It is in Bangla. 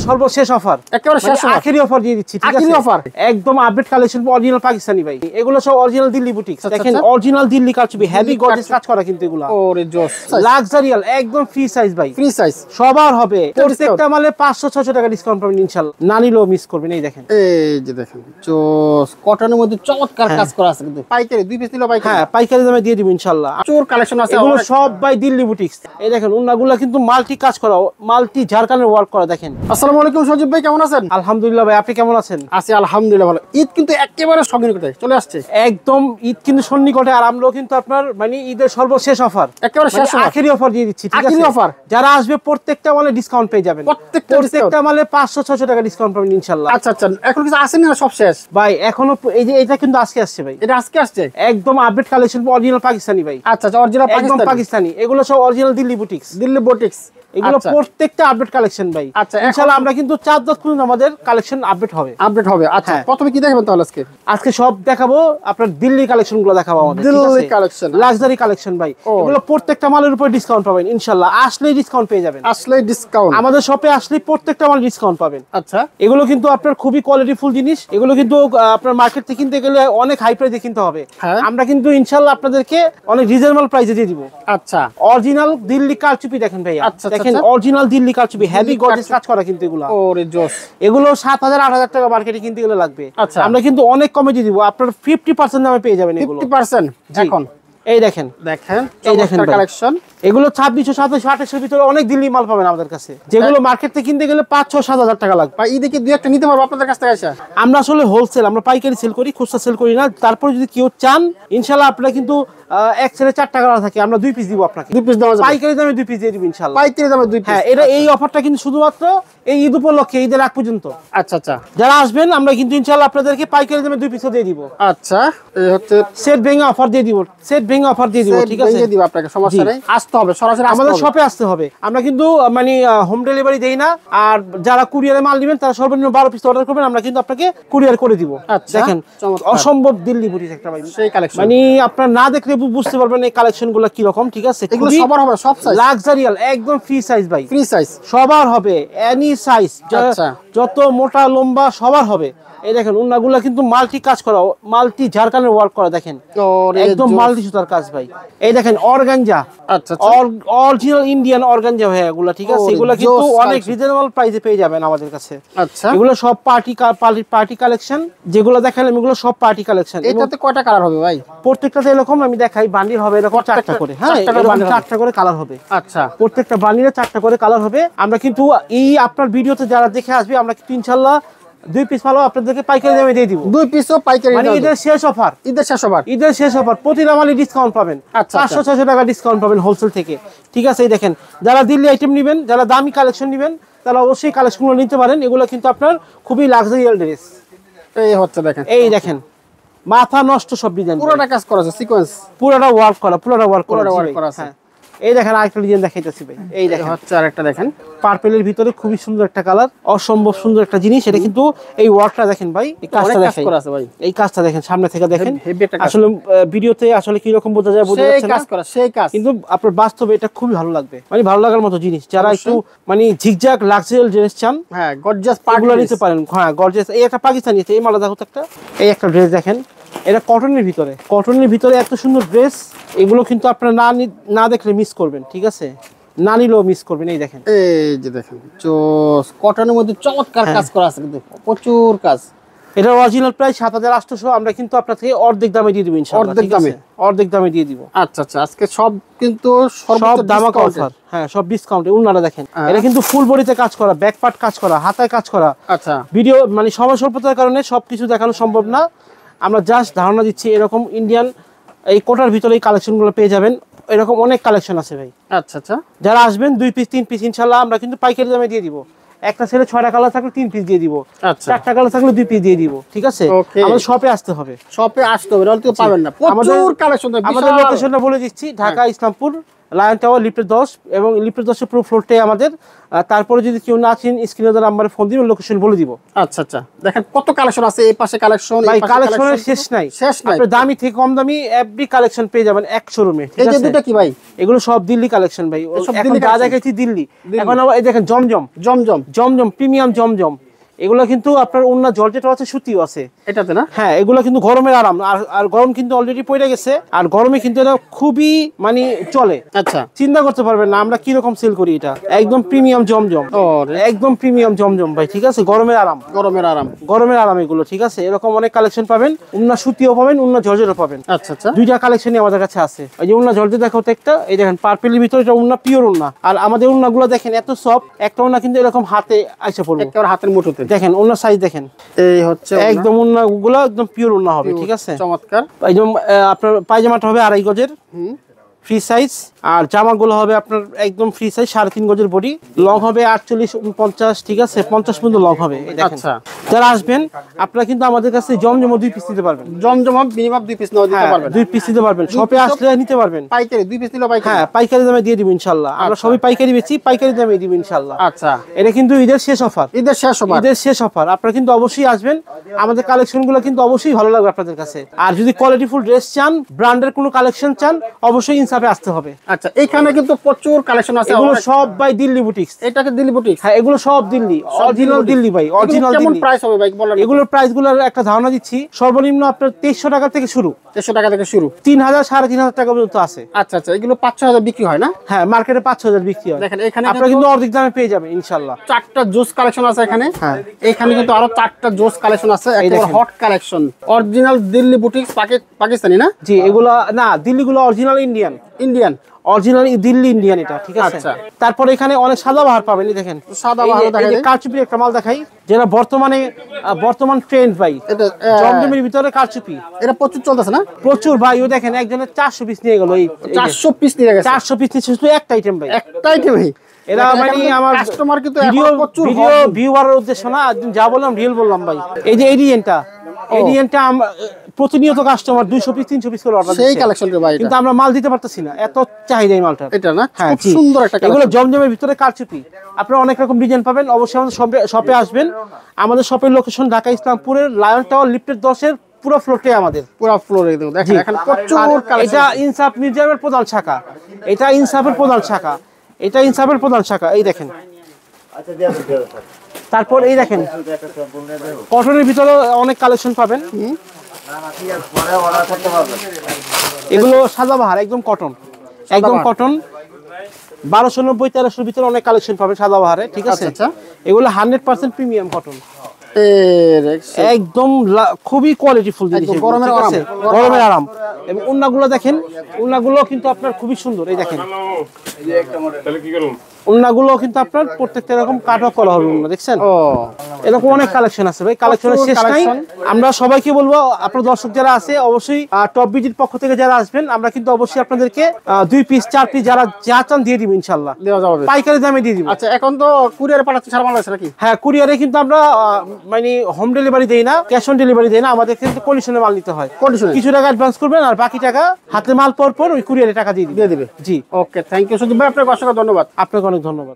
সর্বশেষ অফার, একেবারে শেষ আখেরি অফার দিয়ে দিচ্ছি, ঠিক আছে? একদম আপডেট কালেকশন, অরিজিনাল পাকিস্তানি ভাই, এগুলো সব অরিজিনাল দিল্লি বুটিক্স। দেখেন অরিজিনাল দিল্লি কারচুপি, হেভি গর্জিয়াস কাজ করা কিন্তু এগুলো। ওরে জোস, লাক্সারিয়াল, একদম ফ্রি সাইজ ভাই, ফ্রি সাইজ সবার হবে। প্রত্যেকটা মালে 500-600 টাকা ডিসকাউন্ট পাবেন ইনশাআল্লাহ, না নিলেও মিস করবেন। এই দেখেন, এই যে দেখেন জোস, কটনের মধ্যে চমৎকার কাজ করা আছে কিন্তু। পাইকারি 2 পিস নিলো পাইকারি? হ্যাঁ, পাইকারি দামে দিয়ে দিব ইনশাআল্লাহ। চোর কালেকশন আছে এগুলো সব ভাই দিল্লি বুটিক্স। এই দেখেন উন্নাগুলো কিন্তু মাল্টি কাজ করা, মাল্টি ঝাড়খানের ওয়ার্ক করা। দেখেন। আসসালামু আলাইকুম সজীব ভাই, কেমন আছেন? আলহামদুলিল্লাহ ভাই, আপনি কেমন আছেন? আছি আলহামদুলিল্লাহ ভালো। ঈদ কিন্তু একেবারে সন্নিকটে চলে আসছে, একদম ঈদ কিন্তু সন্নিকটে, আর আমরাও কিন্তু আপনার মানে ঈদের সর্বশেষ অফার, একেবারে শেষ আখেরি অফার দিয়ে দিচ্ছি, ঠিক আছে? আখেরি অফার, যারা আসবে প্রত্যেকটা মালে ডিসকাউন্ট পেয়ে যাবেন, প্রত্যেকটা মালে 500-600 টাকা ডিসকাউন্ট পাবেন ইনশাআল্লাহ। আচ্ছা আচ্ছা, এখন কিছু আসেনি না, সব শেষ ভাই? এখনো এই যে এটা কিন্তু আজকে আসছে ভাই, এটা আজকে আসছে, একদম আপডেট কালেকশন, অরিজিনাল পাকিস্তানি ভাই। আচ্ছা আচ্ছা, অরিজিনাল পাকিস্তানি, এগুলো সব original Delhi boutiques, Delhi boutiques, এগুলো প্রত্যেকটা আপডেট কালেকশন ভাই। আচ্ছা, ইনশাআল্লাহ আমরা কিন্তু 4 পর্যন্ত আমাদের কালেকশন আপডেট হবে। আচ্ছা, প্রথমে কি দেখাবেন তাহলে? আজকে সব দেখাবো, আপনার দিল্লি কালেকশন গুলো দেখাবো, আমাদের দিল্লি কালেকশন, লাক্সারি কালেকশন ভাই। এগুলো প্রত্যেকটা মালের উপর ডিসকাউন্ট পাবেন ইনশাআল্লাহ, আসলেই ডিসকাউন্ট পেয়ে যাবেন, আসলেই ডিসকাউন্ট, আমাদের শপে আসলে প্রত্যেকটা মাল ডিসকাউন্ট পাবেন। আচ্ছা, এগুলো কিন্তু আপনার খুবই কোয়ালিটিফুল জিনিস, এগুলো কিন্তু আপনার মার্কেট থেকে কিনতে গেলে অনেক হাই প্রাইসে কিনতে হবে, আমরা কিন্তু ইনশাআল্লাহ আপনাদেরকে অনেক রিজনেবল প্রাইসে দিয়ে দিব। আচ্ছা, অরিজিনাল দিল্লি কারচুপি দেখেন ভাই, দেখেন অরিজিনাল দিল্লি কারচুপি, হেভি গর্জিয়াস কাজ করা কিন্তু এগুলো। ওরে জোস, এগুলো 7,000-8,000 টাকা মার্কেটে কিনতে গেলে লাগবে, আচ্ছা, আমরা কিন্তু অনেক কমে দিয়ে দিব, আপনার 50% দামে পেয়ে যাবেন এগুলো। 50% এখন এই দেখেন, এই দেখেন কালেকশন, এগুলো 2600, 2700, 2800 ভিতরে অনেক দিল্লি মাল পাবেন আমাদের কাছে, যেগুলো মার্কেট থেকে কিনতে গেলে 5-6-7,000 টাকা লাগবে। ভাই ঈদে কি 2-1টা নিতে পারবো আপনাদের কাছ থেকে? আমরা আসলে হোলসেল, আমরা পাইকারি সেল করি, খুচরা সেল করি না। তারপর যদি কেউ চান ইনশাআল্লাহ, আপনারা কিন্তু এক সেলে 4 টাকা থাকে, আমরা 2 পিস দিব আপনাকে, 2 পিস দেওয়া যাবে, পাইকারি দামে 2 পিস দিয়ে দিব ইনশাআল্লাহ, পাইকারি দামে 2 পিস। হ্যাঁ, এই অফারটা কিন্তু শুধুমাত্র এই ঈদ উপলক্ষে, ঈদের আগ পর্যন্ত। আচ্ছা আচ্ছা, যারা আসবেন আমরা কিন্তু ইনশাআল্লাহ আপনাদেরকে পাইকারি দামে 2 পিস দিয়ে দিব। আচ্ছা, এই হচ্ছে সেট ভেঙে অফার দিয়ে দিব, সেট ভেঙে অফার দিয়ে দিব, ঠিক আছে? দিয়ে দিব আপনাকে, সমস্যা নেই, আসতে হবে সরাসরি, আমাদের শপে আসতে হবে। আমরা কিন্তু মানে হোম ডেলিভারি দেই না, আর যারা কুরিয়ারে মাল নেবেন তারা সর্বনিম্ন 12 পিস অর্ডার করবেন, আমরা কিন্তু আপনাকে কুরিয়ার করে দিব। দেখেন অসম্ভব দিল্লি বুটিক একটা ভাই, সেই কালেকশন মানে আপনারা না দেখলে বুঝতে পারবেন এই কালেকশনগুলো কি রকম, ঠিক আছে? এগুলো সবার হবে, সব সাইজ লাক্সারিয়াল, একদম ফ্রি সাইজ ভাই, ফ্রি সাইজ সবার হবে, এনি সাইজ, যত মোটা লম্বা সবার হবে। এই দেখেন উন্নাগুলা কিন্তু মাল্টি কাজ করা, মাল্টি ঝাড়খানের ওয়ার্ক করা, দেখেন একদম মাল্টি সুতার কাজ ভাই। এই দেখেন অর্গানজা, আচ্ছা, অরিজিনাল ইন্ডিয়ান অর্গানজা ভাই এগুলা, ঠিক আছে? এগুলা কিন্তু অনেক রিজনেবল প্রাইসে পেয়ে যাবেন আমাদের কাছে। আচ্ছা, এগুলো সব পার্টি কালেকশন, যেগুলো দেখালাম এগুলো সব পার্টি কালেকশন। এটাতে কয়টা কালার হবে ভাই? প্রত্যেকটাতে এরকম আমি দেখাই, বান্ডিল হবে এরকম 4টা করে, হ্যাঁ, 4টা করে কালার হবে। আচ্ছা, প্রত্যেকটা বান্ডিলে 4টা করে কালার হবে। আমরা কিন্তু এই আপনার ভিডিওতে যারা দেখে আসবে, আমরা কিন্তু ইনশাআল্লাহ 2 পিস মালও আপনাদেরকে পাইকারি দামে দিয়ে দিব। 2 পিসও পাইকারি, মানে ঈদের শেষ অফার, ঈদের শেষ অফার, প্রতিটা মালে ডিসকাউন্ট পাবেন, 500-600 টাকা ডিসকাউন্ট পাবেন হোলসেল থেকে, ঠিক আছে? এই দেখেন, যারা দিল্লি আইটেম নেবেন, যারা দামি কালেকশন নেবেন, তারা অবশ্যই কালেকশনগুলো নিতে পারেন। এগুলো কিন্তু আপনার খুবই লাক্সারিয়াল ড্রেস। এই হচ্ছে দেখেন, এই দেখেন মাথা নষ্ট সব ডিজাইন, পুরোটা কাজ করা আছে, সিকোয়েন্স পুরোটা ওয়ার্ক করা, পুরোটা ওয়ার্ক করা আছে। এই দেখেন আরেকটা ডিজাইন দেখাইতেছি ভাই, এই দেখেন হচ্ছে আরেকটা দেখেন, পার্পলের ভিতরে খুবই সুন্দর একটা কালার, অসম্ভব সুন্দর একটা জিনিস। এটা কিন্তু এই ওয়ার্কটা দেখেন ভাই, এই কাজটা দেখেন, এই কাজটা দেখেন সামনে থেকে দেখেন, আসলে ভিডিওতে আসলে কি রকম বোঝা যায়, বোঝা যাচ্ছে না, সেই কাজ কিন্তু আপনার বাস্তবে এটা খুবই ভালো লাগবে, মানে ভালো লাগার মতো জিনিস। যারা একটু মানে ঝিকঝাক লাক্সারিয়াল ড্রেস চান, হ্যাঁ, গর্জিয়াস পাগুলো নিতে পারেন। হ্যাঁ, গর্জিয়াস। এই একটা পাকিস্তানি আছে, এই মালা দেখো একটা, এই একটা ড্রেস দেখেন, এটা কটনের ভিতরে এত সুন্দর ড্রেস। এগুলো কিন্তু আপনারা না দেখলে মিস করবেন, ঠিক আছে? না নিলেও মিস করবেন। এই দেখেন, এই যে দেখেন জোস, কটনের মধ্যে চমৎকার কাজ করা আছে, কিন্তু প্রচুর কাজ। এটা অরিজিনাল প্রাইস 7,800, আমরা কিন্তু আপনাকে অর্ধেক দামে দিয়ে দিব ইনশাআল্লাহ, অর্ধেক দামে দিয়ে দিব। আচ্ছা আচ্ছা, আজকে সব কিন্তু সব দামাকা অফার, হ্যাঁ, সব ডিসকাউন্টে। উন্নাটা দেখেন, এটা কিন্তু ফুল বডিতে কাজ করা, ব্যাক পার্ট কাজ করা, হাতায় কাজ করা। আচ্ছা, ভিডিও মানে সময় স্বল্পতার কারণে সবকিছু দেখানো সম্ভব না, আমরা জাস্ট ধারণা দিচ্ছি। এরকম ইন্ডিয়ান এই কোটার ভিতরে এই কালেকশনগুলো পেয়ে যাবেন, এরকম অনেক কালেকশন আছে ভাই। আচ্ছা আচ্ছা, যারা আসবেন 2 পিস 3 পিস ইনশাআল্লাহ আমরা কিন্তু পাইকারি দামে দিয়ে দিব। একটা সেলে 6টা কালার থাকলে 3 পিস দিয়ে দিব, 4টা কালার থাকলে 2 পিস দিয়ে দিব, ঠিক আছে? আমাদের শপে আসতে হবে, নয়তো পাবেন না, প্রচুর কালেকশন। আমাদের লোকেশনটা বলে দিচ্ছি, ঢাকা ইসলামপুর লায়ন টাওয়ার লিফটের 10 এবং লিফটের 10 পুরো ফ্লোরটাই আমাদের। তারপরে যদি কেউ না চিনেন স্ক্রিনে দেওয়া নাম্বারে ফোন দিবেন, লোকেশন বলে দিব। আচ্ছা আচ্ছা, দেখেন কত কালেকশন আছে, এই পাশে কালেকশন, ভাই কালেকশনের শেষ নাই, শেষ নাই। আপনি দামি থেকে কম দামি এভরি কালেকশন পেয়ে যাবেন এক শোরুমে। এই যে দুটো কি ভাই? এগুলো সব দিল্লি কালেকশন ভাই, এখন যা দেখাচ্ছি দিল্লি। এখন আবার এই দেখেন জমজম, জমজম জমজম প্রিমিয়াম জমজম, এগুলো কিন্তু আপনার ওন্না জর্জেট আছে, সুতিও আছে এটাতে না? হ্যাঁ, এগুলো কিন্তু গরমের আরাম। আর গরম কিন্তু অলরেডি পড়ে গেছে, আর গরমে কিন্তু এটা খুবই মানে চলে। আচ্ছা, চিন্তা করতে পারবেন না আমরা কি রকম সেল করি। এটা একদম প্রিমিয়াম জমজম, একদম প্রিমিয়াম জমজম ভাই, ঠিক আছে? গরমের আরাম, গরমের আরাম, গরমের আরাম এগুলো, ঠিক আছে? এরকম অনেক কালেকশন পাবেন, উন্না সুতিও পাবেন, উন্না জর্জেটও পাবেন। আচ্ছা আচ্ছা, দুইটা কালেকশনই আমাদের কাছে আছে। এই যে উন্না জর্জেট দেখো তো একটা, এই দেখেন পার্পেলের ভিতরে, এটা উন্না পিওর উন্না। আর আমাদের উন্নাগুলো দেখেন এত সফট, একটা উন্না কিন্তু এরকম হাতে আইসা পড়বে, একেবারে হাতের মুঠোতে। দেখেন উন্না সাইজ দেখেন, এই হচ্ছে একদম উন্নাগুলো একদম পিওর উন্না হবে, ঠিক আছে? চমৎকার। একদম আপনার পায়জামাটা হবে 2.5 গজের ফ্রি সাইজ, আর জামাগুলো হবে আপনার একদম ফ্রি সাইজ 3.5 গজের বডি, লং হবে 48 49, ঠিক আছে? 50 পর্যন্ত লং হবে। আচ্ছা, যারা আসবেন আপনারা কিন্তু আমাদের কাছে জমজম 2 পিস নিতে পারবেন। জমজম মিনিমাম 2 পিস নিতে পারবেন, 2 পিস নিতে পারবেন, শপে আসলে নিতে পারবেন। পাইকারি 2 পিস নিলে পাইকারি? হ্যাঁ, পাইকারি দামে দিয়ে দিব ইনশাআল্লাহ। আমরা সবই পাইকারি বেচি, পাইকারি দামে দিব ইনশাআল্লাহ। আচ্ছা, এটা কিন্তু ঈদের শেষ অফার, ঈদের শেষ অফার, ঈদের শেষ অফার। আপনারা কিন্তু অবশ্যই আসবেন, আমাদের কালেকশনগুলো কিন্তু অবশ্যই ভালো লাগবে আপনাদের কাছে। আর যদি কোয়ালিটিফুল ড্রেস চান, ব্র্যান্ডের কোনো কালেকশন চান, অবশ্যই ইনসাফে আসতে হবে। আচ্ছা, এখানে কিন্তু প্রচুর কালেকশন আছে, এগুলো সব বাই দিল্লি বুটিক্স। এটাকে দিল্লি বুটিক্স? হ্যাঁ, এগুলো সব দিল্লি, অরিজিনাল দিল্লি ভাই, অরিজিনাল দিল্লি। কেমন প্রাইস হবে ভাই বলেন? এগুলোর প্রাইসগুলোর একটা ধারণা দিচ্ছি, সর্বনিম্ন আপনার 2300 টাকা থেকে শুরু, 300 টাকা থেকে শুরু, 3000 3,500 টাকা পর্যন্ত আছে। আচ্ছা আচ্ছা, এগুলো 5-6 বিক্রি হয় না? হ্যাঁ, মার্কেটে 5-6 বিক্রি হয়। দেখেন এখানে আপনারা কিন্তু অর্ধেক দামে পেয়ে যাবেন ইনশাআল্লাহ। 4টা জুস কালেকশন আছে এখানে। হ্যাঁ, এখানে কিন্তু আরো 4টা জুস কালেকশন আছে, একদম hot collection, original Delhi boutiques, Pakistani না? জি, এগুলা না, দিল্লিগুলো original Indian, Indian original Delhi Indian এটা, ঠিক আছে? আচ্ছা। তারপরে এখানে অনেক সাদাবাহার পাবেন, এই দেখেন সাদাবাহার দেখাই দেন। কারচুপি একটা মাল দেখাই, যেটা বর্তমান ট্রেন্ড ভাই, এটা জমজমের ভিতরে কারচুপি এটা প্রচুর চলতেছে না? প্রচুর ভাই। ও দেখেন একজনের 400 পিস নিয়ে গেল, এই 400 পিস নিয়ে গেছে। 400 পিস নিয়ে শুধু একটা আইটেম ভাই, একটাই কি ভাই? এরা মানে আমার কাস্টমার কিন্তু ভিডিও এখন প্রচুর ভিউয়ারের উদ্দেশ্য না, যা বললাম রিয়েল বললাম ভাই। এই যে এডিয়েনটা প্রতিনিয়ত কাস্টমার 200 পিস 300 পিস করে অর্ডার দিচ্ছে, সেই কালেকশনটা ভাই, কিন্তু আমরা মাল দিতে পারতেছি না, এত চাহিদা এই মালটা। এটা না? হ্যাঁ, খুব সুন্দর একটা এগুলো কালেকশন। জমজমের ভিতরে কারচুপি, আপনারা অনেক রকম ডিজাইন পাবেন। অবশ্যই আমাদের শপে আসবেন। আমাদের শপের লোকেশন ঢাকা ইসলামপুরের লায়ন টাওয়ার লিফটের 10-এর পুরো ফ্লোরটাই আমাদের, পুরো ফ্লোরে দেখেন এখানে প্রচুর কালেকশন। এটা ইনসাফ মিউজিয়ামের প্রধান শাখা, এটা ইনসাফের প্রধান শাখা, এটা ইনসাফের প্রধান শাখা, এই দেখেন। তারপর এই দেখেন কটনের ভিতরে অনেক কালেকশন পাবেন, এগুলো সাদাবাহার, একদম কটন, একদম কটন। 1290-1300 ভিতরে অনেক কালেকশন পাবেন সাদাবাহারে, ঠিক আছে? আচ্ছা, এগুলো 100% প্রিমিয়াম কটন, একদম খুবই কোয়ালিটিফুল জিনিস, গরমের আরাম, গরমের আরাম। এবং উন্নাগুলো দেখেন, উন্নাগুলো কিন্তু আপনার খুবই সুন্দর, এই দেখেন উন্নাগুলো কিন্তু আপনার প্রত্যেকটা এরকম কাট অফ করা হবে উন্না, দেখছেন? এরকম অনেক কালেকশন আছে ভাই, কালেকশনের শেষ নাই। আমরা সবাইকে বলবো, আপনার দর্শক যারা আছে অবশ্যই টপ বিজির পক্ষ থেকে যারা আসবেন, আমরা কিন্তু অবশ্যই আপনাদেরকে 2 পিস 4 পিস যারা যা চান দিয়ে দিব ইনশাআল্লাহ, দেওয়া যাবে, পাইকারি দামে দিয়ে দিব। আচ্ছা, এখন তো কুরিয়ারে পাঠাচ্ছেন সারা বাংলাদেশে নাকি? হ্যাঁ, কুরিয়ারে কিন্তু আমরা মানে হোম ডেলিভারি দেই না, ক্যাশ অন ডেলিভারি দেই না, আমাদের কিন্তু কন্ডিশনে মাল নিতে হয়। কিছু টাকা অ্যাডভান্স করবেন, আর বাকি টাকা হাতে মাল পর ওই কুরিয়ারে টাকা দিয়ে দিবে। জি, ওকে, থ্যাংক ইউ সুদীপ ভাই, আপনাকে অসংখ্য ধন্যবাদ। আপনাকে অনেক ধন্যবাদ।